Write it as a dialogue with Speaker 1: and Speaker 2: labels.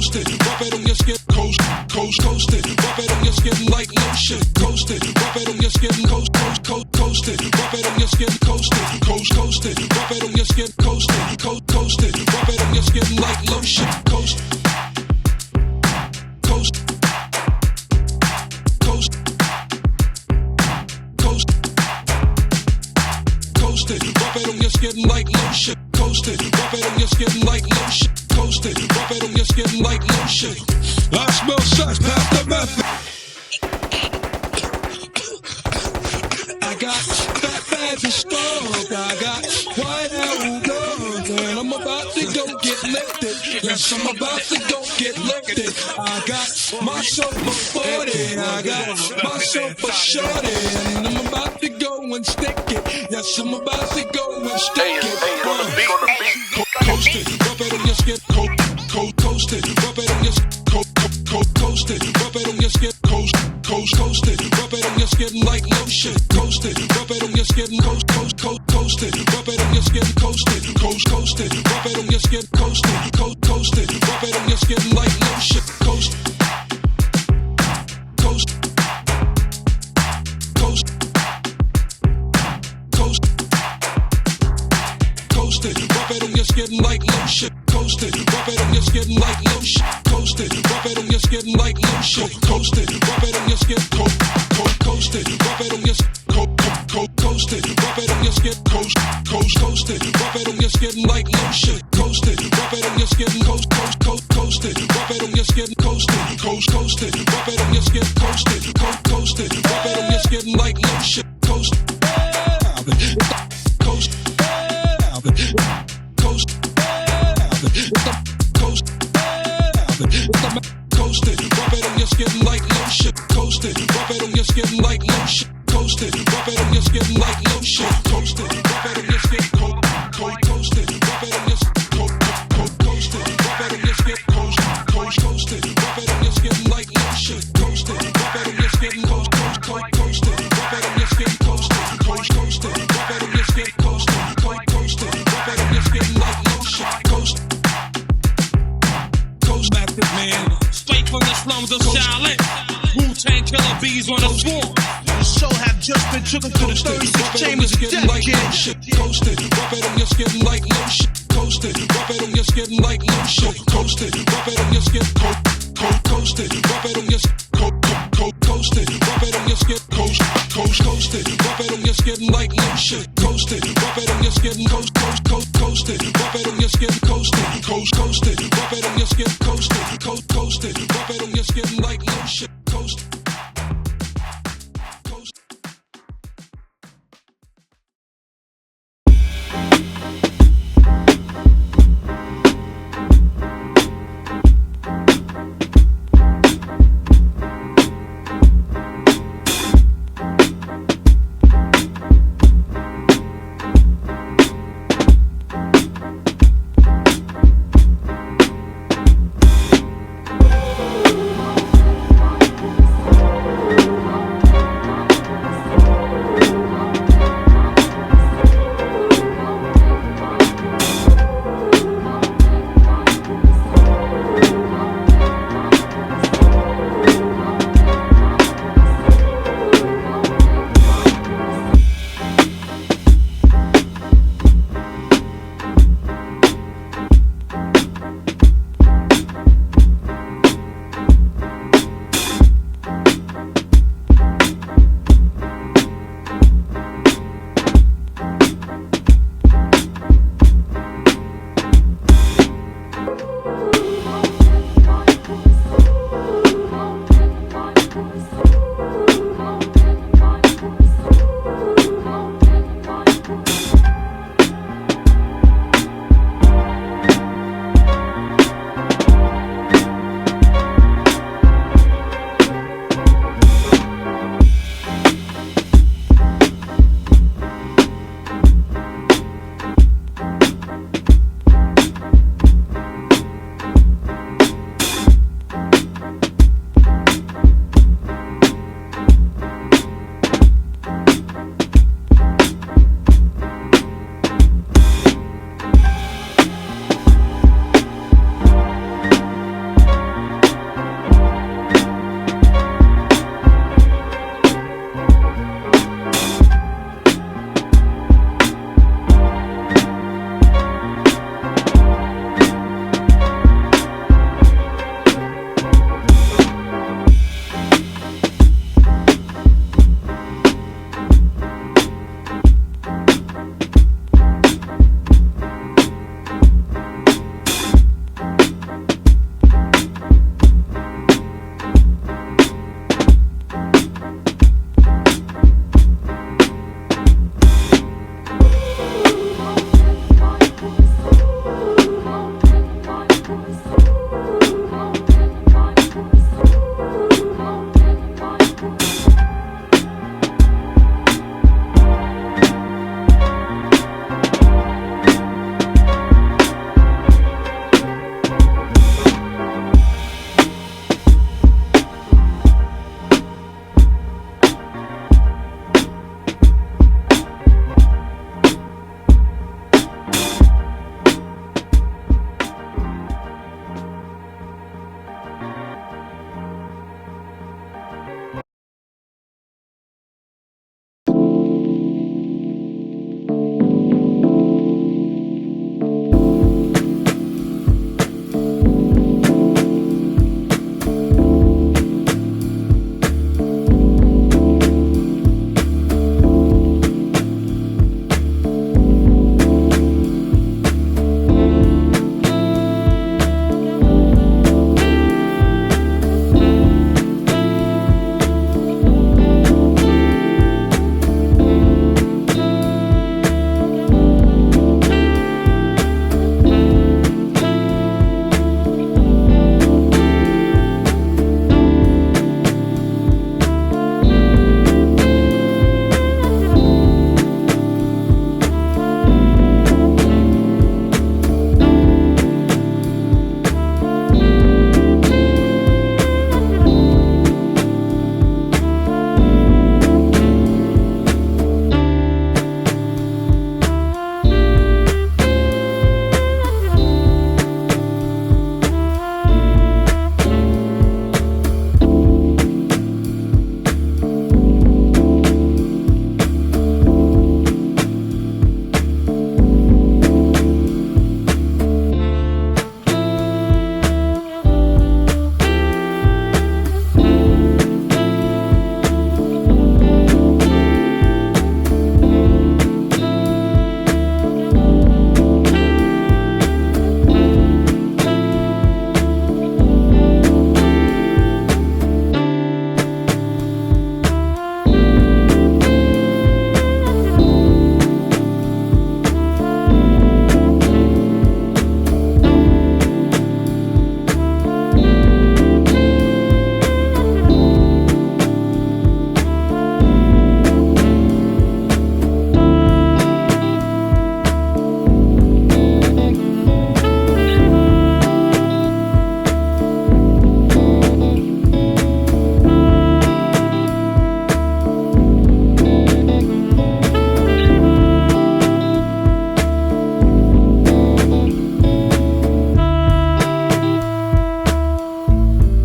Speaker 1: coast it, rub it on your skin, coast, coast it, rub it on your skin like lotion, coast it, rub it on your skin, coast it, rub it on your skin, coast it, coast it, rub it on your skin, coast it, coast it, rub it on your skin like lotion, coast, coast, coast, coast, coast it, rub it on your skin like lotion, coast it, rub it on your skin like lotion, coast it, rub it on your skin like lotion. I smell sex, pass the method. I got fat bags of skunk, I got white out guns, and I'm about to go get lifted. Yes, I'm about to go get lifted. I got myself a 40, I got myself a shorty, and I'm about to go and stick it. Yes, I'm about to go and stick it. Coast it, rub it on your skin, coast it, rub it on your skin, coast it, rub it on your skin, coast it, rub it on your skin like lotion, coast it, rub it on your skin, coast it, rub it on your skin, coast it, rub it on your skin, coast it, rub it on your skin like lotion, coast, coast, coast, coast, coast it, rub it on your skin like lotion, coast it, rub it on your skin like lotion, coast it, rub it on your skin like lotion, coast it, rub it on your skin, coast it, rub it on your skin, coast it, rub it on your skin, coast it, rub it on your skin like lotion, coast it, rub it on your skin, coast it, rub it on your skin, coast it, rub it on your skin, coast it, rub it on your skin like lotion, coast, coast, coast, coast it, rub it on your skin like lotion, coast it, rub it on your skin like lotion, coast it, rub it on your skin like lotion, coast it, rub it on your skin, coast it, rub it on your skin, coast it, rub it on your skin, coast it, rub it on your skin like lotion, coast it, rub it on your skin, coast it, rub it on your skin, coast it, rub it on your skin, coast it, rub it on your skin like lotion, coast.
Speaker 2: Massive man, straight from the slums of Shaolin. Wu-Tang Killer Bees on the swarm. The show have just been taken to the 36 chambers of death, kid.
Speaker 1: Coast it, rub it on your skin like lotion. Coast it, rub it on your skin like lotion. Coast it, rub it on your skin. Coast it, rub it on your skin. Coast it, rub it on your skin. Coast it, rub it on your skin like lotion. Coast it, rub it on your skin. Coast it, rub it on your skin. Coast it, rub it on your skin. Coast it, rub it on your skin like lotion. Coast.